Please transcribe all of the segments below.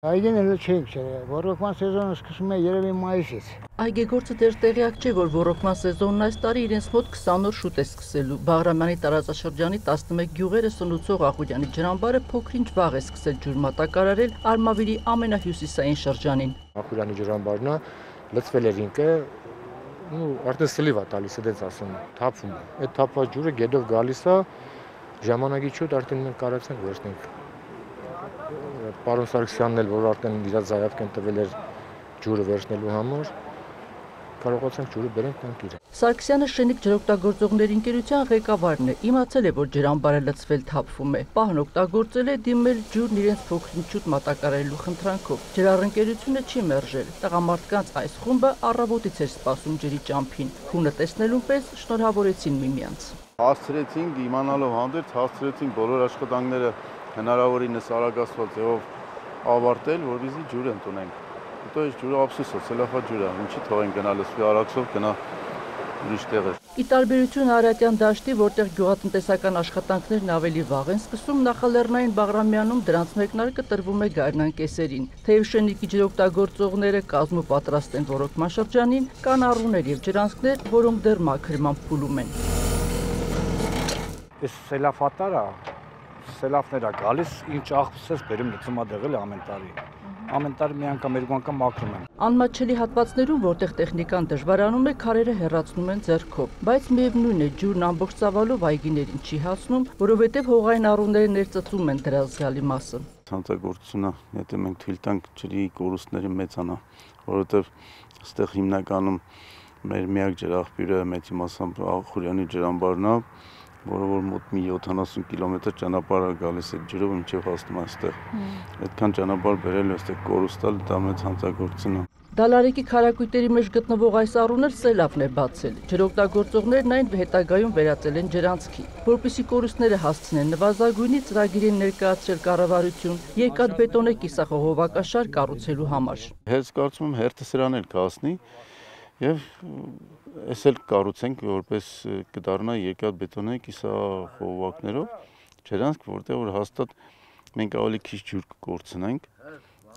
Այգին էլ չենք չեր, ոռոգման սեզոնը սկսում է երևի մայիսից։ Այգեգործը տեղյակ չէ, որ ոռոգման սեզոնն այս տարի իրենց մոտ 20 օր շուտ է սկսելու։ Բաղրամյանի տարածաշրջանի 11 գյուղերը սնուցող Ախուրյանի ջրամբարը փոքրինչ վաղ է սկսել ջուր մատակարարել Արմավիրի ամենահյուսիսային շրջանին։ Ախուրյանի ջրամբարն լցվել էր ինքը, արդեն սլիվ է տալիս, այդպես ասում, թափվում է։ Այդ թափված ջուրը գետով գալիս է, ժամանակի շուտ արդեն մենք կարողացանք վերցնենք։ Պարոն Սարգսյանն էլ, որ արդեն իր զայավքեն տվել էր ջուրը վերցնելու համար, կարողացանք ջուրը բերենք տանք իրեն։ Սարգսյանը Շենիկ ջրօգտագործողների ընկերության ղեկավարն է, իմացել է, որ ջրամբարը լցվել թափվում է։ Պահն օգտագործել է դիմել ջուրն իրենց փոքրինչ շուտ մատակարարելու խնդրանքով։ Ջրառընկերությունը չի մերժել։ Տղամարդկանց այս խումբը առավոտից էր սպասում ջրի ճամփին։ Քունը տեսնելուն պես շնորհավորեցին միմյանց։ Հասցրեցինք իմանալով հանդերձ, հասցրեցինք բոլոր աշխատանքները հնարավորինս արագացված ձևով ավարտել, որպեսզի ջուր ընդունենք։ Հետո այս ջուրը ափսոսը, ցելոֆա ջուր է, ինչի թողենք գնա լսվի արաքսով գնա ուրիշ տեղեր։ Ի տարբերություն Արարատյան դաշտի, որտեղ գյուղատնտեսական աշխատանքներն ավելի վաղ են սկսում, նախալեռնային Բաղրամյանում դրանց մեկնարկը տրվում է գարնան կեսերին։ Թեև Շենիկի ջրօգտագործողները կազմու պատրաստ են ոռոգման շրջանին, կան առուներ եւ ջրանցքներ, որոնք դեռ մաքրման փուլում են։ Այս սելավատարը սելավները գալիս, ինչ աղբսես բերում լցում ադեղել ամեն տարի։ Ամեն տարի մի անգամ, երկու անգամ մաքրում են։ Անմատչելի հատվածներում, որտեղ տեխնիկան դժվարանում է, քարերը հեռացնում են ձեռքով, բայց միևնույն է, ջուրն ամբողջ ծավալով այգիներին չի հասնում, որովհետև հողային առուները ներծծում են դրա զգալի մասը։ Ցանցագործությունը, եթե մենք թույլ տանք ջրի կորուստները մեծանա, որովհետև այստեղ հիմնականում մեր միակ ջրաղբյուրը մեծ մասամբ Ախուրյանի ջրամբարն է, որը որ մոտ մի 70 կիլոմետր ճանապարհ է գալիս այդ ջրով մինչև հասնում այստեղ։ Այդքան ճանապարհ բերել այստեղ կորուստալ դա մեծ հանցագործություն է։ Դալարիկի քարակույտերի մեջ գտնվող այս առուն էլ սելավն է բացել։ Ջրօգտագործողներն այն հետագայում վերածել են ջրանցքի, որպեսզի կորուստները հասցնեն նվազագույնի ծրագիր են ներկայացրել կառավարություն երկաթբետոնե կիսախողովակաշար կառուցելու համար։ Հենց կարծում եմ հերթը սրան էլ կհասնի եւ այս էլ կառուցենք որպես կդառնա երկաթբետոնե կիսախողովակներով ջրանցք, որտեղ որ հաստատ մենք ավելի քիչ ջուր կկորցնենք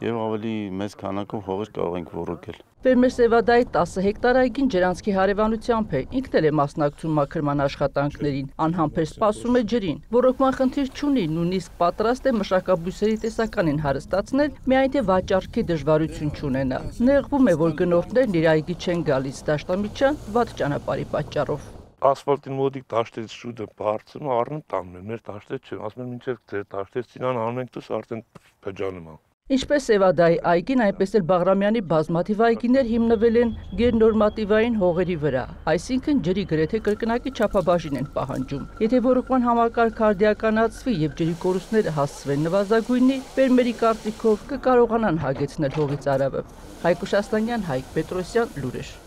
եւ ավելի մեծ քանակով հողեր կարող ենք ոռոգել։ Ֆերմեր Սևադայի 10 հեկտար այգին ջրանցքի հարևանությամբ է, ինքն էլ է մասնակցում մաքրման աշխատանքներին, անհամբեր սպասում է ջրին։ Ոռոգման խնդիր չունի, նույնիսկ պատրաստ է մշակաբույսերի տեսականին հարստացնել, միայն թե վաճառքի դժվարություն չունենա։ Նեղվում է, որ գնորդներն իր այգի չեն գալիս դաշտամիջյան վատ ճանապարհի պատճառով։ Ասֆալտին մոտիկ դաշտերից շուտը բարձրում առնում տանում են, մեր դաշտեր չեն, ասում են մինչև ձեր դաշտերցին անենք դուս արդեն փջանում է։ Ինչպես Սևադայի այգին, այնպես էլ Բաղրամյանի բազմաթիվ այգիներ հիմնվել են գերնորմատիվային հողերի վրա, այսինքն ջրի գրեթե կրկնակի չափաբաժին են պահանջում։ Եթե ոռոգման համակարգը արդիականացվի եւ ջրի կորուստները հասցվեն նվազագույնի, ֆերմերի կարծիքով կկարողանան հագեցնել հողի ծարավը։ Հայկ Շաստանյան, Հայկ Պետրոսյան, լուրեր։